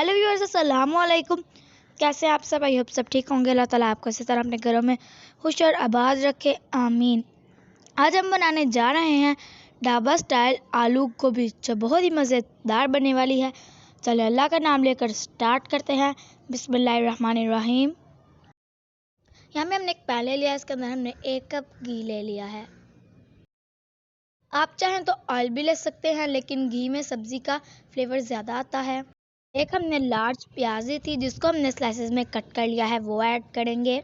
Hello viewers, अस्सलाम वालेकुम। कैसे आप सब? आई होप सब ठीक होंगे। अल्लाह ताला आपको इसी तरह अपने घरों में खुश और आबाद रखे, आमीन। आज हम बनाने जा रहे हैं ढाबा स्टाइल आलू गोभी, जो बहुत ही मज़ेदार बनने वाली है। चलो अल्लाह का नाम लेकर स्टार्ट करते हैं। बिस्मिल्लाहिर्रहमानिर्रहीम। यहाँ में हमने एक पैन ले लिया, इसके अंदर हमने 1 कप घी ले लिया है। आप चाहें तो ऑयल भी ले सकते हैं, लेकिन घी में सब्ज़ी का फ्लेवर ज़्यादा आता है। एक हमने लार्ज प्याज ली थी, जिसको हमने स्लाइसेस में कट कर लिया है, वो ऐड करेंगे।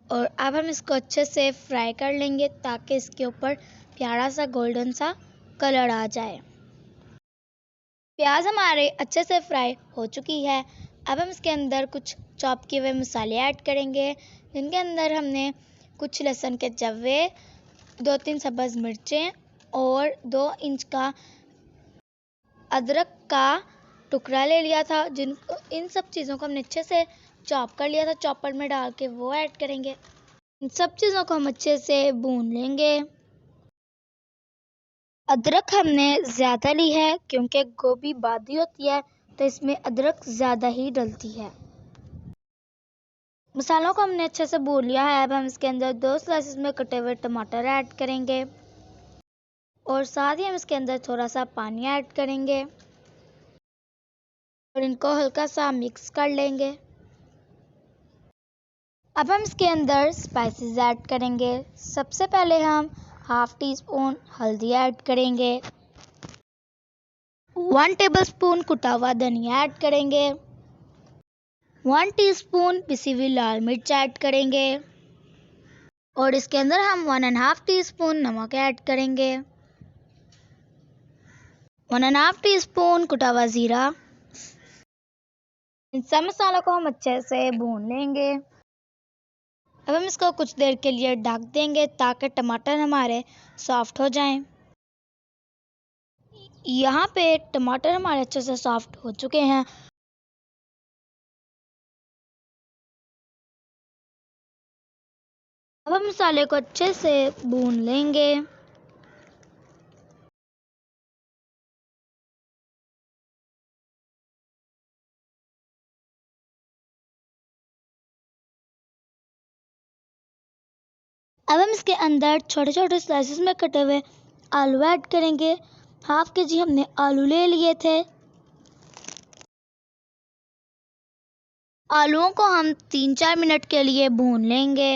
और अब हम इसको अच्छे से फ्राई कर लेंगे ताकि इसके ऊपर प्यारा सा गोल्डन सा कलर आ जाए। प्याज हमारे अच्छे से फ्राई हो चुकी है। अब हम इसके अंदर कुछ चॉप किए हुए मसाले ऐड करेंगे, जिनके अंदर हमने कुछ लहसुन के जवे, 2-3 सब्ज़ मिर्चें और 2 इंच का अदरक का टुकड़ा ले लिया था। इन सब चीज़ों को हमने अच्छे से चॉप कर लिया था, चॉपर में डाल के वो ऐड करेंगे। इन सब चीज़ों को हम अच्छे से भून लेंगे। अदरक हमने ज़्यादा ली है क्योंकि गोभी बादी होती है, तो इसमें अदरक ज़्यादा ही डलती है। मसालों को हमने अच्छे से भून लिया है। अब हम इसके अंदर 2 स्लाइसेस में कटे हुए टमाटर ऐड करेंगे और साथ ही हम इसके अंदर थोड़ा सा पानी ऐड करेंगे और इनको हल्का सा मिक्स कर लेंगे। अब हम इसके अंदर स्पाइसेस ऐड करेंगे। सबसे पहले हम हाफ टी स्पून हल्दी ऐड करेंगे, 1 टेबलस्पून कुटा हुआ धनिया ऐड करेंगे, 1 टीस्पून पिसी हुई लाल मिर्च ऐड करेंगे और इसके अंदर हम 1.5 टीस्पून नमक ऐड करेंगे, 1.5 टीस्पून कुटा हुआ जीरा। इन सब मसालों को हम अच्छे से भून लेंगे। अब हम इसको कुछ देर के लिए ढक देंगे ताकि टमाटर हमारे सॉफ्ट हो जाएं। यहाँ पे टमाटर हमारे अच्छे से सॉफ्ट हो चुके हैं। अब हम मसाले को अच्छे से भून लेंगे। अब हम इसके अंदर छोटे छोटे स्लाइसेस में कटे हुए आलू ऐड करेंगे। हाफ के जी हमने आलू ले लिए थे। आलूओं को हम 3-4 मिनट के लिए भून लेंगे।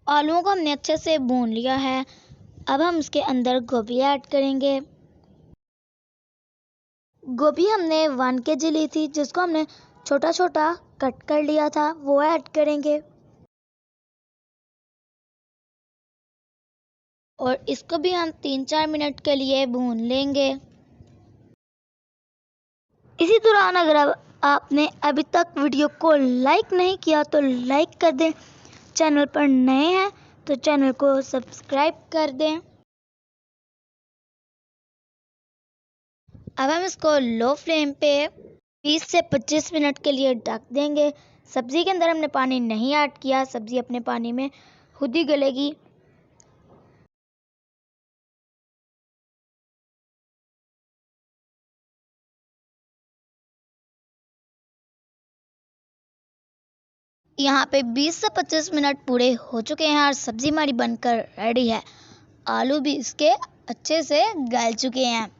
आलूओं को हमने अच्छे से भून लिया है। अब हम इसके अंदर गोभी ऐड करेंगे। गोभी हमने 1 kg ली थी, जिसको हमने छोटा छोटा कट कर लिया था, वो ऐड करेंगे और इसको भी हम 3-4 मिनट के लिए भून लेंगे। इसी दौरान अगर आपने अभी तक वीडियो को लाइक नहीं किया तो लाइक कर दें, चैनल पर नए हैं तो चैनल को सब्सक्राइब कर दें। अब हम इसको लो फ्लेम पे 20 से 25 मिनट के लिए ढक देंगे। सब्ज़ी के अंदर हमने पानी नहीं ऐड किया, सब्ज़ी अपने पानी में खुद ही गलेगी। यहाँ पे 20 से 25 मिनट पूरे हो चुके हैं और सब्ज़ी हमारी बनकर रेडी है। आलू भी इसके अच्छे से गल चुके हैं।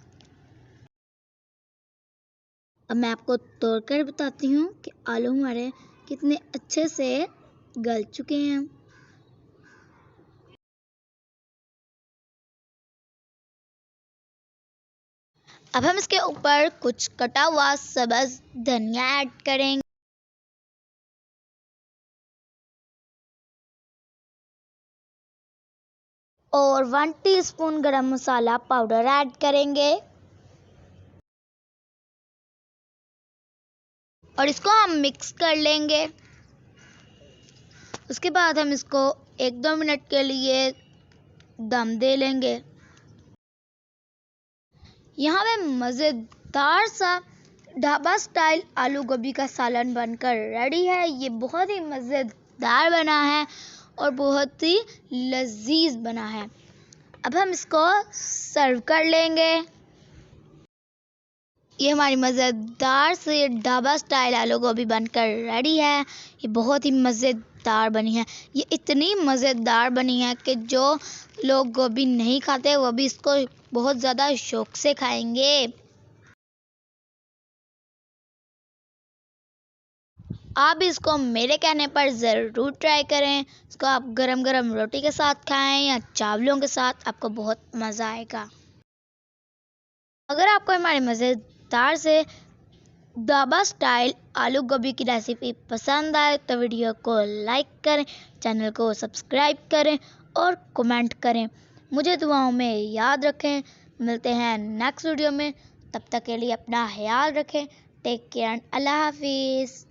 अब मैं आपको तोड़कर बताती हूँ कि आलू हमारे कितने अच्छे से गल चुके हैं। अब हम इसके ऊपर कुछ कटा हुआ सब्ज़ धनिया ऐड करेंगे और 1 टीस्पून गरम मसाला पाउडर ऐड करेंगे और इसको हम मिक्स कर लेंगे। उसके बाद हम इसको 1-2 मिनट के लिए दम दे लेंगे। यहाँ पे मज़ेदार सा ढाबा स्टाइल आलू गोभी का सालन बनकर रेडी है। ये बहुत ही मज़ेदार मज़ेदार बना है और बहुत ही लजीज बना है। अब हम इसको सर्व कर लेंगे। ये हमारी मज़ेदार से ढाबा स्टाइल आलू गोभी बनकर रेडी है। ये बहुत ही मज़ेदार बनी है। ये इतनी मज़ेदार बनी है कि जो लोग गोभी नहीं खाते वो भी इसको बहुत ज़्यादा शौक से खाएंगे। आप इसको मेरे कहने पर ज़रूर ट्राई करें। इसको आप गरम गरम रोटी के साथ खाएं या चावलों के साथ, आपको बहुत मज़ा आएगा। अगर आपको हमारे मज़ेदार से ढाबा स्टाइल आलू गोभी की रेसिपी पसंद आए तो वीडियो को लाइक करें, चैनल को सब्सक्राइब करें और कमेंट करें। मुझे दुआओं में याद रखें। मिलते हैं नेक्स्ट वीडियो में। तब तक के लिए अपना ख्याल रखें। टेक केयर एंड अल्लाह हाफिज़।